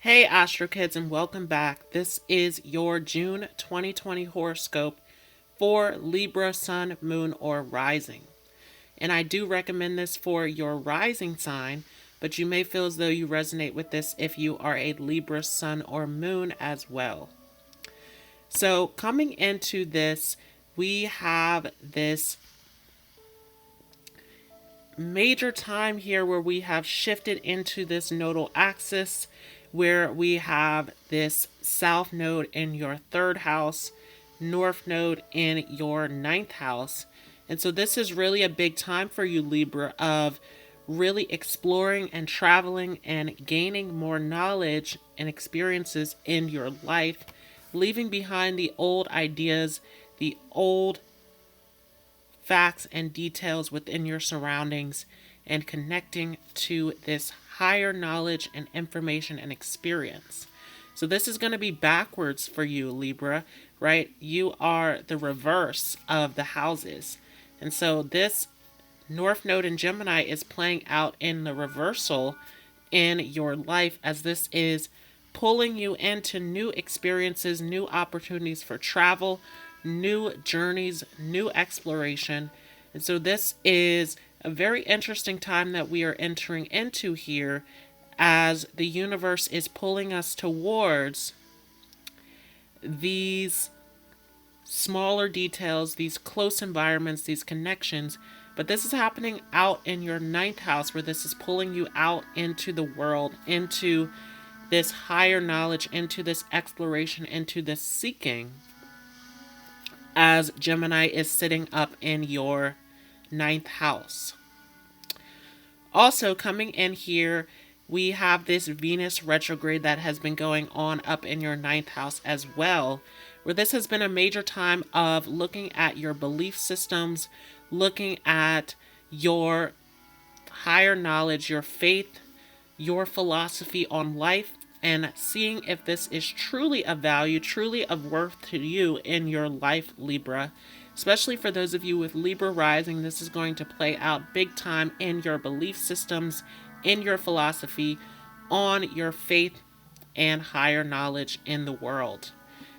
Hey Astro Kids, and welcome back. This is your June 2020 horoscope for Libra, Sun, Moon, or Rising. And I do recommend this for your rising sign, but you may feel as though you resonate with this if you are a Libra, Sun, or Moon as well. So coming into this, we have this major time here where we have shifted into this nodal axis, where we have this south node in your third house, north node in your ninth house. And so this is really a big time for you, Libra, of really exploring and traveling and gaining more knowledge and experiences in your life, leaving behind the old ideas, the old facts and details within your surroundings, and connecting to this higher knowledge and information and experience. So this is going to be backwards for you, Libra, right? You are the reverse of the houses. And so this North Node in Gemini is playing out in the reversal in your life, as this is pulling you into new experiences, new opportunities for travel, new journeys, new exploration. And so this is a very interesting time that we are entering into here, as the universe is pulling us towards these smaller details, these close environments, these connections. But this is happening out in your ninth house, where this is pulling you out into the world, into this higher knowledge, into this exploration, into this seeking, as Gemini is sitting up in your ninth house. Also coming in here, we have this Venus retrograde that has been going on up in your ninth house as well, where this has been a major time of looking at your belief systems, looking at your higher knowledge, your faith, your philosophy on life, and seeing if this is truly of value, truly of worth to you in your life, Libra. Especially for those of you with Libra rising, this is going to play out big time in your belief systems, in your philosophy, on your faith and higher knowledge in the world.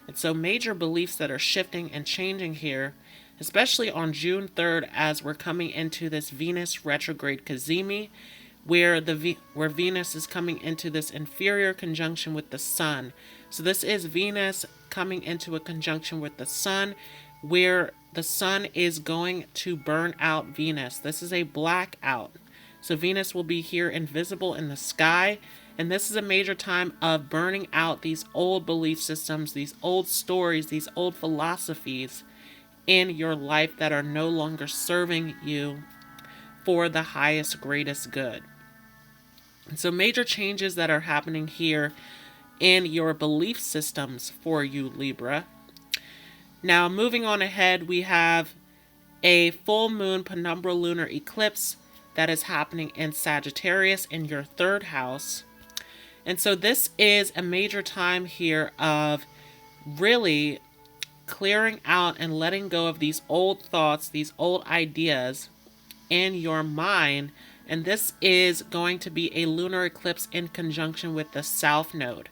And so major beliefs that are shifting and changing here, especially on June 3rd, as we're coming into this Venus retrograde cazimi, where Venus is coming into this inferior conjunction with the Sun. So this is Venus coming into a conjunction with the Sun, where the Sun is going to burn out Venus. This is a blackout. So Venus will be here invisible in the sky, and this is a major time of burning out these old belief systems, these old stories, these old philosophies in your life that are no longer serving you for the highest, greatest good. And so major changes that are happening here in your belief systems for you, Libra. Now, moving on ahead, we have a full moon penumbral lunar eclipse that is happening in Sagittarius in your third house. And so this is a major time here of really clearing out and letting go of these old thoughts, these old ideas in your mind. And this is going to be a lunar eclipse in conjunction with the South Node.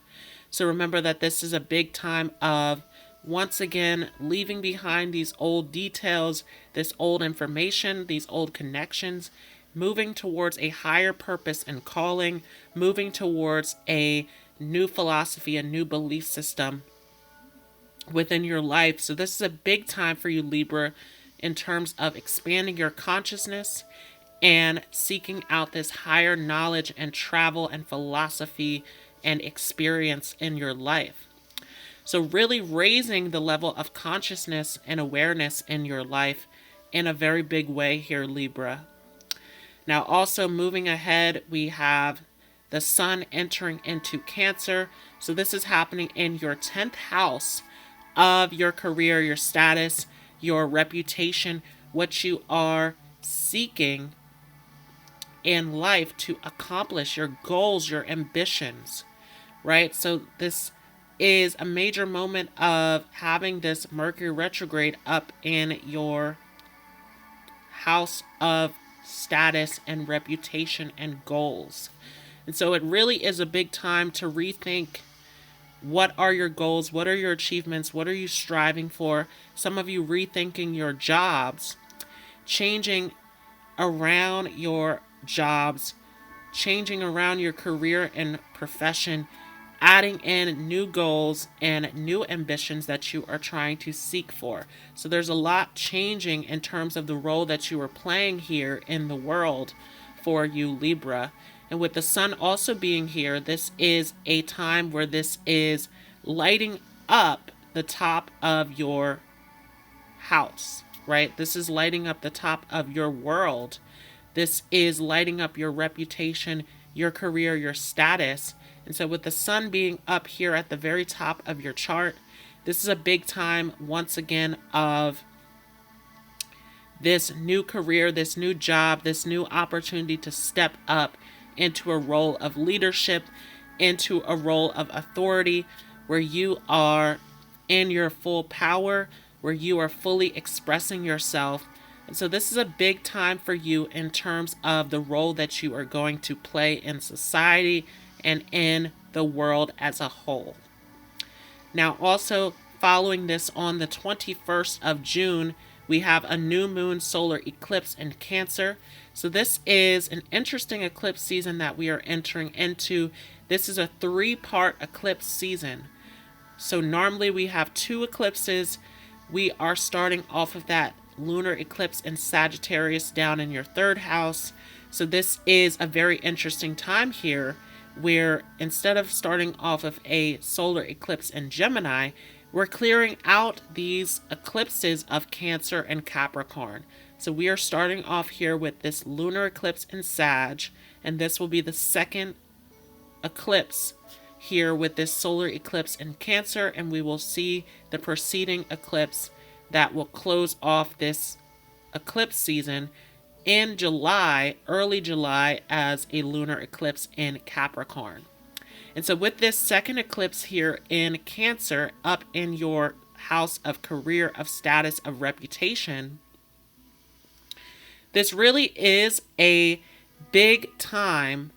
So remember that this is a big time of, once again, leaving behind these old details, this old information, these old connections, moving towards a higher purpose and calling, moving towards a new philosophy, a new belief system within your life. So this is a big time for you, Libra, in terms of expanding your consciousness and seeking out this higher knowledge and travel and philosophy and experience in your life. So really raising the level of consciousness and awareness in your life in a very big way here, Libra. Now also moving ahead, we have the Sun entering into Cancer. So this is happening in your 10th house of your career, your status, your reputation, what you are seeking in life to accomplish, your goals, your ambitions, right? So this is a major moment of having this Mercury retrograde up in your house of status and reputation and goals. And so it really is a big time to rethink what are your goals, what are your achievements, what are you striving for. Some of you rethinking your jobs, changing around your jobs, changing around your career and profession, adding in new goals and new ambitions that you are trying to seek for. So there's a lot changing in terms of the role that you are playing here in the world for you, Libra. And with the sun also being here, this is a time where this is lighting up the top of your house, right? This is lighting up the top of your world. This is lighting up your reputation, your career, your status. And so with the sun being up here at the very top of your chart, this is a big time, once again, of this new career, this new job, this new opportunity to step up into a role of leadership, into a role of authority, where you are in your full power, where you are fully expressing yourself. And so this is a big time for you in terms of the role that you are going to play in society and in the world as a whole. Now, also following this, on the 21st of June, we have a new moon solar eclipse in Cancer. So this is an interesting eclipse season that we are entering into. This is a 3-part eclipse season. So normally we have 2 eclipses. We are starting off of that lunar eclipse in Sagittarius down in your 3rd house. So this is a very interesting time here, where instead of starting off of a solar eclipse in Gemini, we're clearing out these eclipses of Cancer and Capricorn. So we are starting off here with this lunar eclipse in Sag, and this will be the 2nd eclipse here with this solar eclipse in Cancer, and we will see the preceding eclipse that will close off this eclipse season in July, early July, as a lunar eclipse in Capricorn. And so with this 2nd eclipse here in Cancer, up in your house of career, of status, of reputation, this really is a big time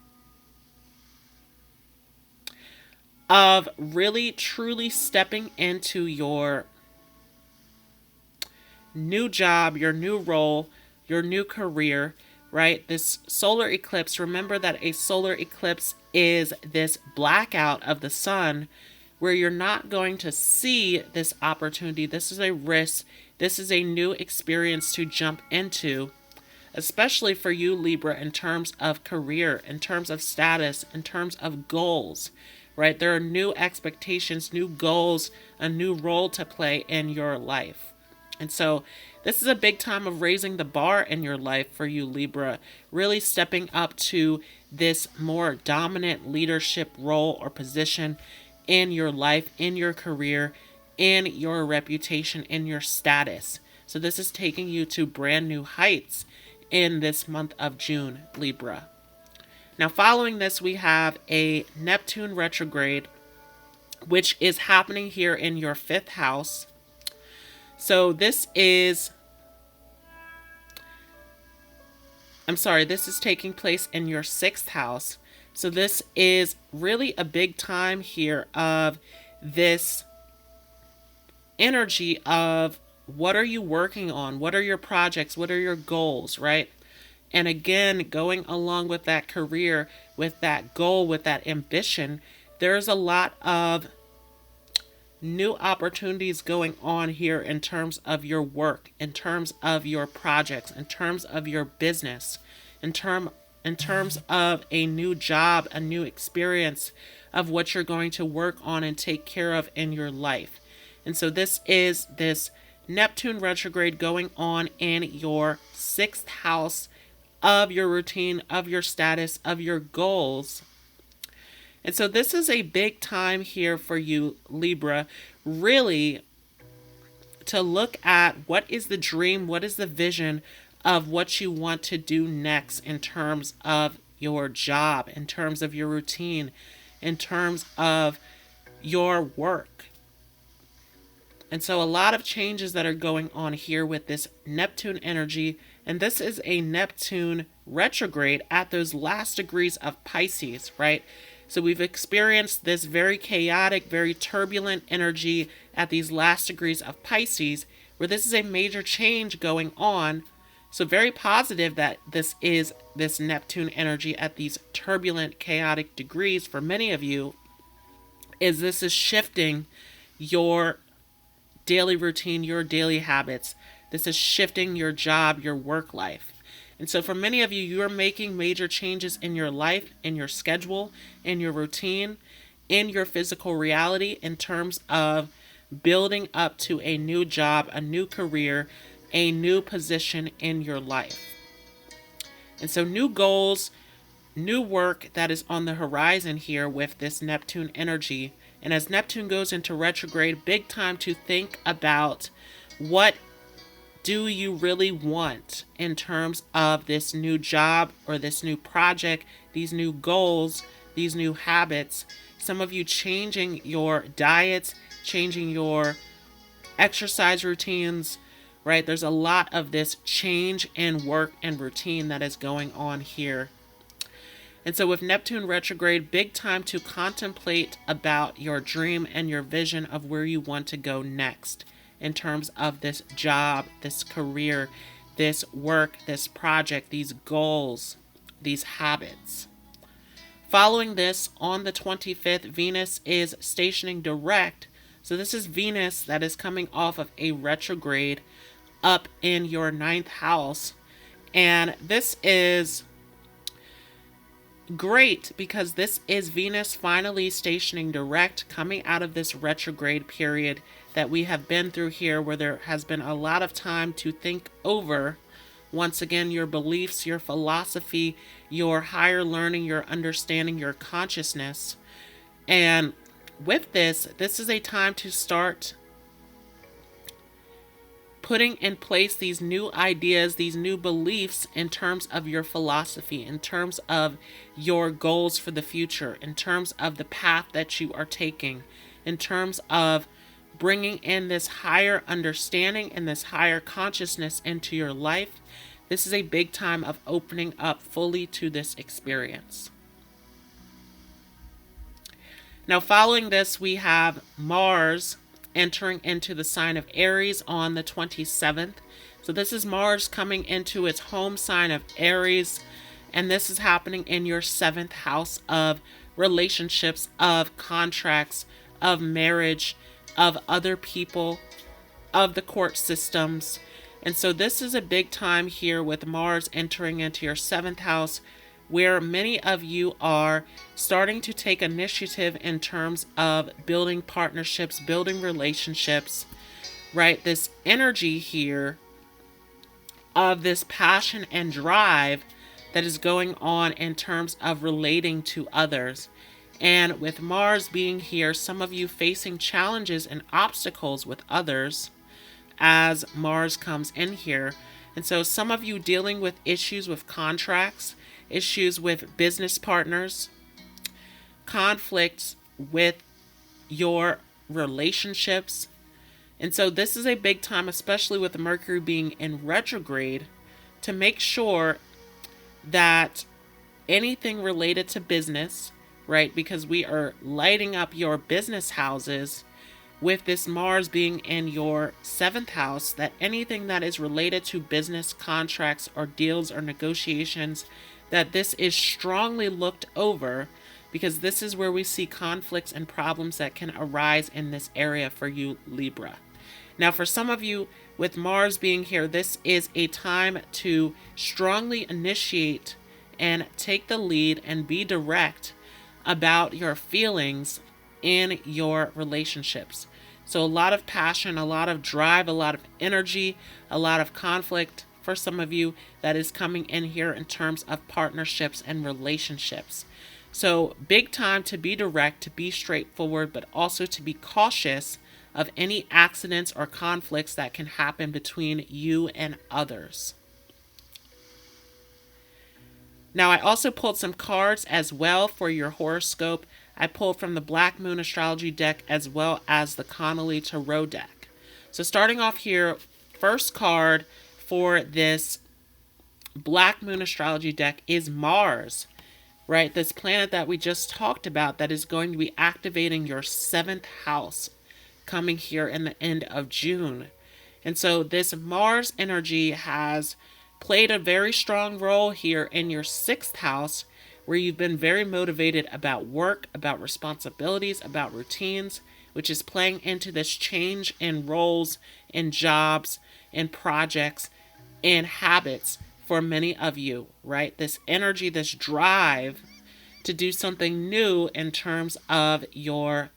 of really truly stepping into your new job, your new role, your new career, right? This solar eclipse, remember that a solar eclipse is this blackout of the sun where you're not going to see this opportunity. This is a risk. This is a new experience to jump into, especially for you, Libra, in terms of career, in terms of status, in terms of goals, right? There are new expectations, new goals, a new role to play in your life. And so this is a big time of raising the bar in your life for you, Libra, really stepping up to this more dominant leadership role or position in your life, in your career, in your reputation, in your status. So this is taking you to brand new heights in this month of June, Libra. Now, following this, we have a Neptune retrograde, which is happening here in your 5th house. So this is taking place in your 6th house. So this is really a big time here of this energy of what are you working on? What are your projects? What are your goals, right? And again, going along with that career, with that goal, with that ambition, there's a lot of new opportunities going on here in terms of your work, in terms of your projects, in terms of your business, in terms of a new job, a new experience of what you're going to work on and take care of in your life. And so this is this Neptune retrograde going on in your 6th house of your routine, of your status, of your goals. And so this is a big time here for you, Libra, really to look at what is the dream, what is the vision of what you want to do next in terms of your job, in terms of your routine, in terms of your work. And so a lot of changes that are going on here with this Neptune energy And this is a Neptune retrograde at those last degrees of Pisces, right? So we've experienced this very chaotic, very turbulent energy at these last degrees of Pisces, where this is a major change going on. So very positive that this is this Neptune energy at these turbulent, chaotic degrees for many of you, is this is shifting your daily routine, your daily habits. This is shifting your job, your work life. And so for many of you, you are making major changes in your life, in your schedule, in your routine, in your physical reality in terms of building up to a new job, a new career, a new position in your life. And so new goals, new work that is on the horizon here with this Neptune energy. And as Neptune goes into retrograde, big time to think about what do you really want in terms of this new job or this new project, these new goals, these new habits. Some of you changing your diets, changing your exercise routines, right? There's a lot of this change in work and routine that is going on here. And so with Neptune retrograde, big time to contemplate about your dream and your vision of where you want to go next in terms of this job, this career, this work, this project, these goals, these habits. Following this, on the 25th, Venus is stationing direct. So this is Venus that is coming off of a retrograde up in your 9th house. And this is great because this is Venus finally stationing direct, coming out of this retrograde period that we have been through here, where there has been a lot of time to think over, once again, your beliefs, your philosophy, your higher learning, your understanding, your consciousness. And with this is a time to start putting in place these new ideas, these new beliefs in terms of your philosophy, in terms of your goals for the future, in terms of the path that you are taking, in terms of bringing in this higher understanding and this higher consciousness into your life. This is a big time of opening up fully to this experience. Now, following this, we have Mars entering into the sign of Aries on the 27th. So this is Mars coming into its home sign of Aries, and this is happening in your 7th house of relationships, of contracts, of marriage, of other people, of the court systems. And so this is a big time here with Mars entering into your 7th house, where many of you are starting to take initiative in terms of building partnerships, building relationships, right? This energy here of this passion and drive that is going on in terms of relating to others. And with Mars being here, some of you facing challenges and obstacles with others as Mars comes in here. And so some of you dealing with issues with contracts, issues with business partners, conflicts with your relationships. And so this is a big time, especially with Mercury being in retrograde, to make sure that anything related to business, right? Because we are lighting up your business houses with this Mars being in your 7th house, that anything that is related to business contracts or deals or negotiations, that this is strongly looked over, because this is where we see conflicts and problems that can arise in this area for you, Libra. Now, for some of you with Mars being here, this is a time to strongly initiate and take the lead and be direct about your feelings in your relationships. So a lot of passion, a lot of drive, a lot of energy, a lot of conflict for some of you that is coming in here in terms of partnerships and relationships. So big time to be direct, to be straightforward, but also to be cautious of any accidents or conflicts that can happen between you and others. Now, I also pulled some cards as well for your horoscope. I pulled from the Black Moon Astrology deck as well as the Connolly Tarot deck. So starting off here, first card for this Black Moon Astrology deck is Mars, right? This planet that we just talked about that is going to be activating your 7th house coming here in the end of June. And so this Mars energy has played a very strong role here in your 6th house, where you've been very motivated about work, about responsibilities, about routines, which is playing into this change in roles, in jobs, in projects, in habits for many of you, right? This energy, this drive to do something new in terms of your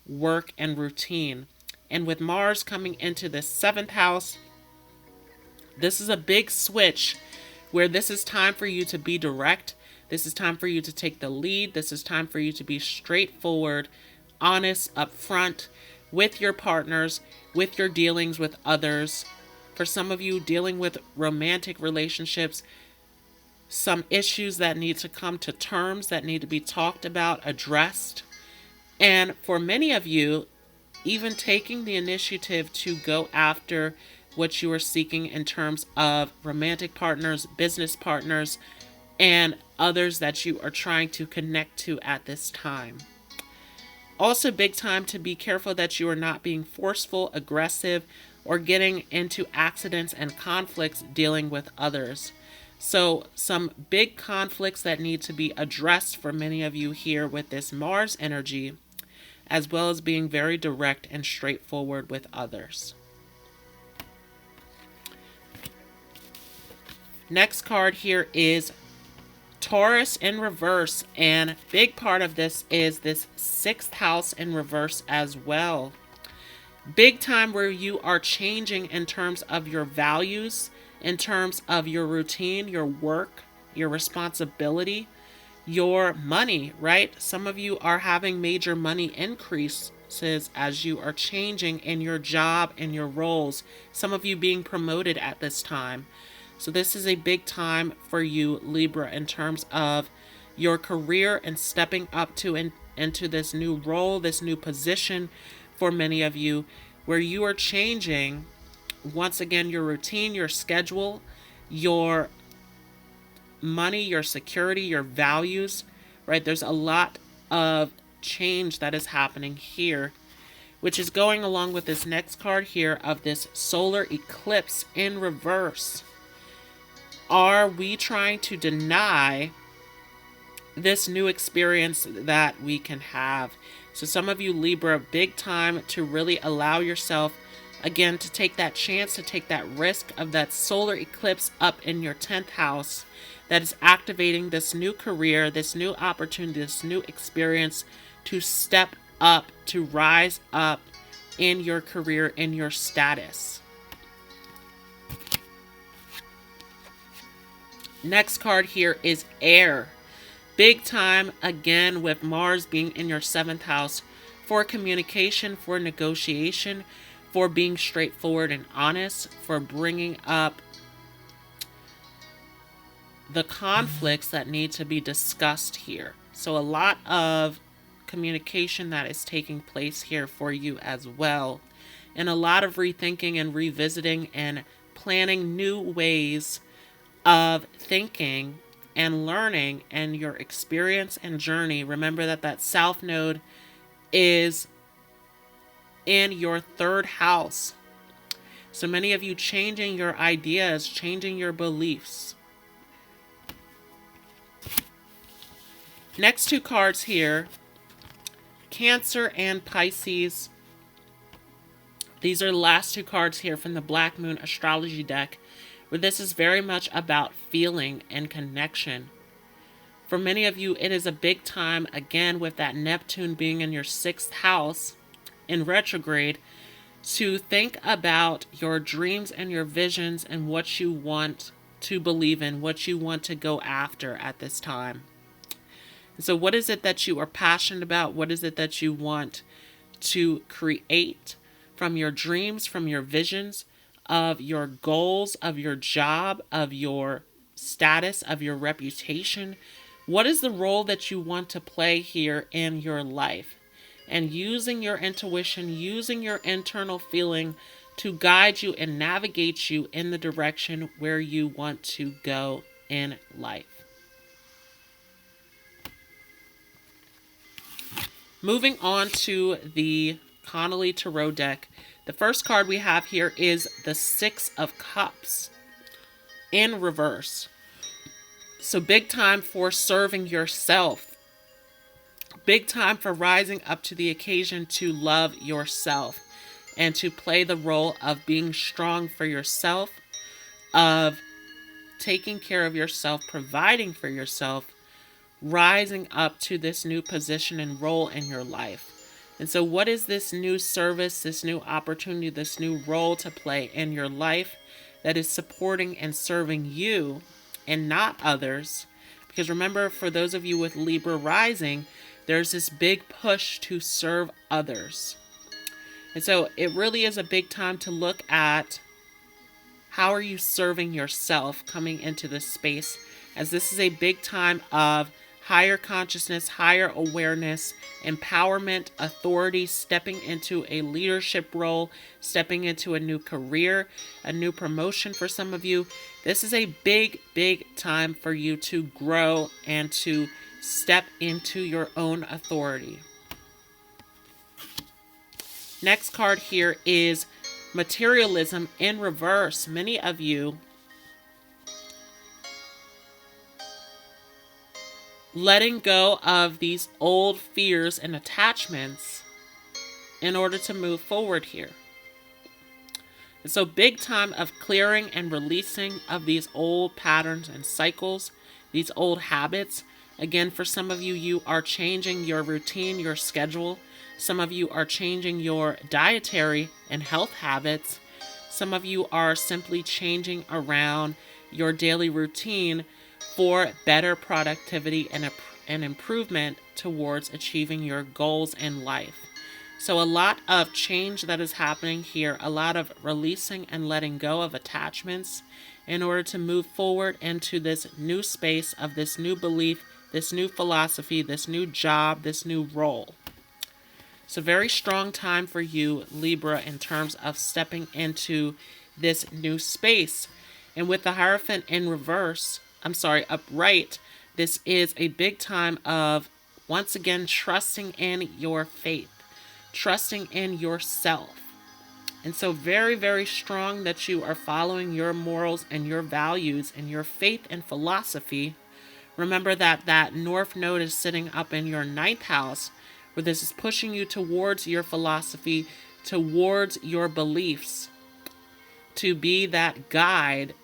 work and routine. And with Mars coming into the 7th house, this is a big switch where this is time for you to be direct. This is time for you to take the lead. This is time for you to be straightforward, honest, upfront with your partners, with your dealings with others. For some of you dealing with romantic relationships, some issues that need to come to terms, that need to be talked about, addressed. And for many of you, even taking the initiative to go after what you are seeking in terms of romantic partners, business partners, and others that you are trying to connect to at this time. Also, big time to be careful that you are not being forceful, aggressive, or getting into accidents and conflicts dealing with others. So some big conflicts that need to be addressed for many of you here with this Mars energy, as well as being very direct and straightforward with others. Next card here is Taurus in reverse, and big part of this is this 6th house in reverse as well. Big time where you are changing in terms of your values, in terms of your routine, your work, your responsibility, your money, right? Some of you are having major money increases as you are changing in your job and your roles. Some of you being promoted at this time. So this is a big time for you, Libra, in terms of your career and stepping up into this new role, this new position for many of you, where you are changing, once again, your routine, your schedule, your money, your security, your values, right? There's a lot of change that is happening here, which is going along with this next card here of this solar eclipse in reverse. Are we trying to deny this new experience that we can have? So some of you, Libra, big time to really allow yourself, again, to take that chance, to take that risk of that solar eclipse up in your 10th house that is activating this new career, this new opportunity, this new experience to step up, to rise up in your career, in your status. Next card here is air. Big time, again, with Mars being in your 7th house for communication, for negotiation, for being straightforward and honest, for bringing up the conflicts that need to be discussed here. So a lot of communication that is taking place here for you as well. And a lot of rethinking and revisiting and planning new ways of thinking and learning and your experience and journey. Remember that that South Node is in your 3rd house. So many of you changing your ideas, changing your beliefs. Next 2 cards here, Cancer and Pisces. These are the last 2 cards here from the Black Moon Astrology deck, where this is very much about feeling and connection. For many of you, it is a big time, again, with that Neptune being in your 6th house in retrograde, to think about your dreams and your visions and what you want to believe in, what you want to go after at this time. So what is it that you are passionate about? What is it that you want to create from your dreams, from your visions, of your goals, of your job, of your status, of your reputation? What is the role that you want to play here in your life? And using your intuition, using your internal feeling to guide you and navigate you in the direction where you want to go in life. Moving on to the Connolly Tarot deck, the first card we have here is the Six of Cups in reverse. So big time for serving yourself. Big time for rising up to the occasion to love yourself and to play the role of being strong for yourself, of taking care of yourself, providing for yourself, rising up to this new position and role in your life. And so what is this new service, this new opportunity, this new role to play in your life that is supporting and serving you and not others? Because remember, for those of you with Libra rising, there's this big push to serve others. And so it really is a big time to look at how are you serving yourself coming into this space, as this is a big time of higher consciousness, higher awareness, empowerment, authority, stepping into a leadership role, stepping into a new career, a new promotion for some of you. This is a big, big time for you to grow and to step into your own authority. Next card here is Materialism in reverse. Many of you letting go of these old fears and attachments in order to move forward here. And so big time of clearing and releasing of these old patterns and cycles, these old habits. Again, for some of you, you are changing your routine, your schedule. Some of you are changing your dietary and health habits. Some of you are simply changing around your daily routine for better productivity and improvement towards achieving your goals in life. So a lot of change that is happening here, a lot of releasing and letting go of attachments in order to move forward into this new space of this new belief, this new philosophy, this new job, this new role. It's a very strong time for you, Libra, in terms of stepping into this new space. And with the Hierophant in reverse, upright, this is a big time of, once again, trusting in your faith, trusting in yourself. And so very, very strong that you are following your morals and your values and your faith and philosophy. Remember that that North Node is sitting up in your 9th house, where this is pushing you towards your philosophy, towards your beliefs, to be that guide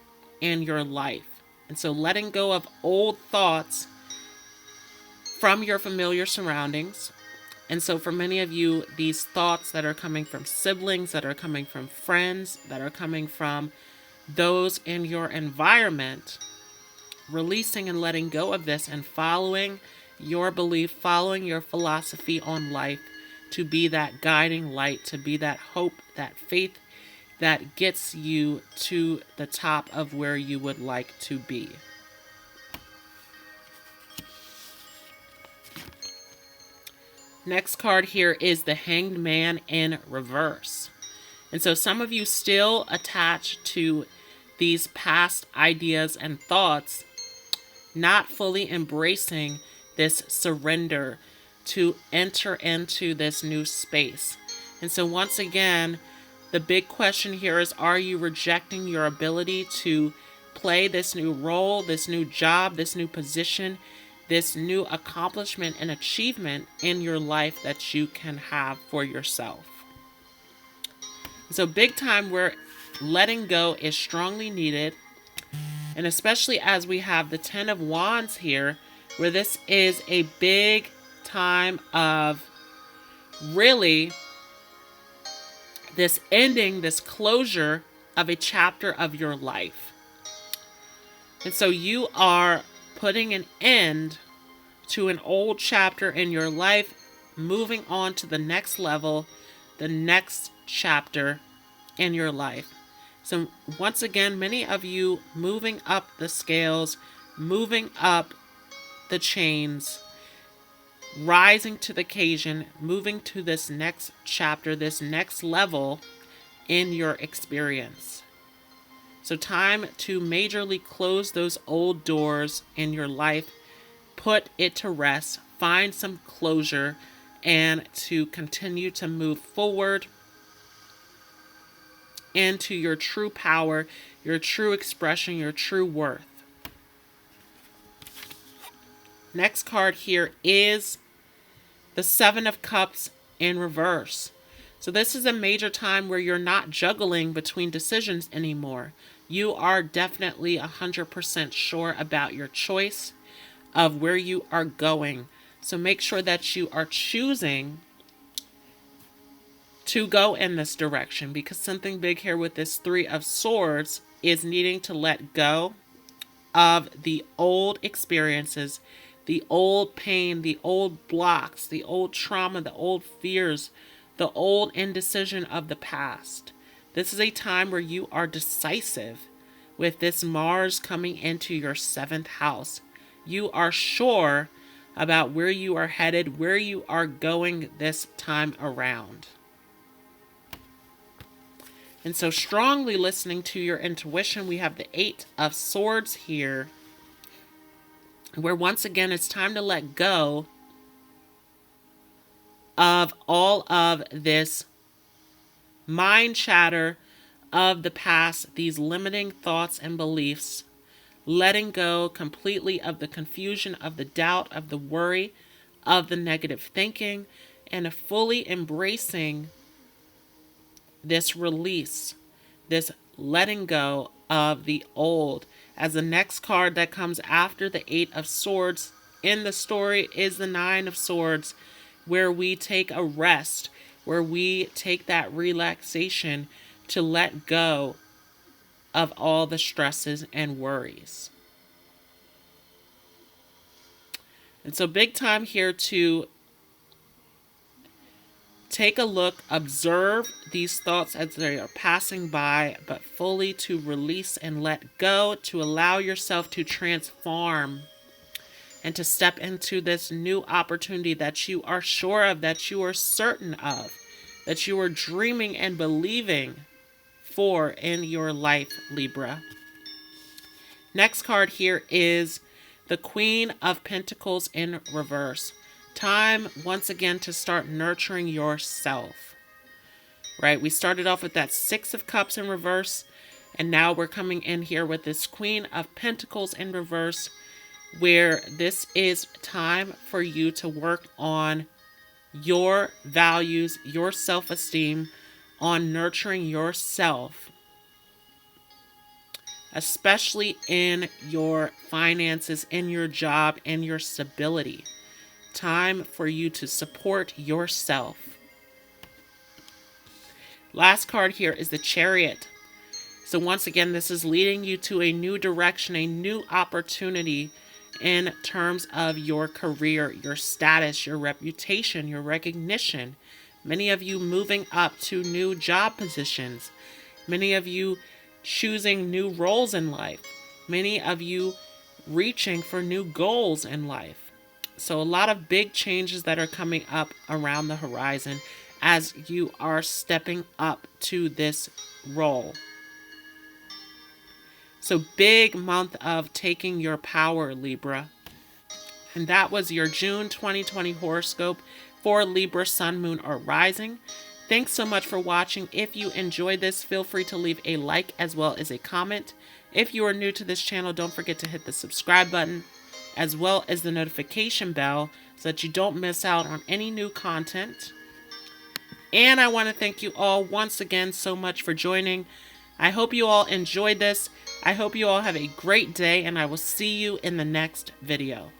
in your life. And so letting go of old thoughts from your familiar surroundings. And so for many of you, these thoughts that are coming from siblings, that are coming from friends, that are coming from those in your environment, releasing and letting go of this and following your belief, following your philosophy on life, to be that guiding light, to be that hope, that faith that gets you to the top of where you would like to be. Next card here is the Hanged Man in reverse. And so some of you still attached to these past ideas and thoughts, not fully embracing this surrender to enter into this new space. And so once again, the big question here is, are you rejecting your ability to play this new role, this new job, this new position, this new accomplishment and achievement in your life that you can have for yourself? So big time where letting go is strongly needed. And especially as we have the 10 of Wands here, where this is a big time of really this ending, this closure of a chapter of your life. And so you are putting an end to an old chapter in your life, moving on to the next level, the next chapter in your life. So once again, many of you moving up the scales, moving up the chains, rising to the occasion, moving to this next chapter, this next level in your experience. So time to majorly close those old doors in your life, put it to rest, find some closure, and to continue to move forward into your true power, your true expression, your true worth. Next card here is the Seven of Cups in reverse. So this is a major time where you're not juggling between decisions anymore. You are definitely 100% sure about your choice of where you are going. So make sure that you are choosing to go in this direction, because something big here with this Three of Swords is needing to let go of the old experiences, the old pain, the old blocks, the old trauma, the old fears, the old indecision of the past. This is a time where you are decisive with this Mars coming into your 7th house. You are sure about where you are headed, where you are going this time around. And so strongly listening to your intuition, we have the 8 of Swords here, where once again it's time to let go of all of this mind chatter of the past, these limiting thoughts and beliefs, letting go completely of the confusion, of the doubt, of the worry, of the negative thinking, and fully embracing this release, this letting go of the old. As the next card that comes after the 8 of Swords in the story is the 9 of Swords, where we take a rest, where we take that relaxation to let go of all the stresses and worries. And so big time here to take a look, observe these thoughts as they are passing by, but fully to release and let go, to allow yourself to transform and to step into this new opportunity that you are sure of, that you are certain of, that you are dreaming and believing for in your life, Libra. Next card here is the Queen of Pentacles in reverse. Time once again to start nurturing yourself, right? We started off with that 6 of Cups in reverse, and now we're coming in here with this Queen of Pentacles in reverse, where this is time for you to work on your values, your self-esteem, on nurturing yourself, especially in your finances, in your job, in your stability. Time for you to support yourself. Last card here is the Chariot. So once again, this is leading you to a new direction, a new opportunity in terms of your career, your status, your reputation, your recognition. Many of you moving up to new job positions. Many of you choosing new roles in life. Many of you reaching for new goals in life. So a lot of big changes that are coming up around the horizon as you are stepping up to this role. So big month of taking your power, Libra. And that was your June 2020 horoscope for Libra, Sun, Moon, or Rising. Thanks so much for watching. If you enjoyed this, feel free to leave a like as well as a comment. If you are new to this channel, don't forget to hit the subscribe button as well as the notification bell so that you don't miss out on any new content. And I want to thank you all once again so much for joining. I hope you all enjoyed this. I hope you all have a great day, and I will see you in the next video.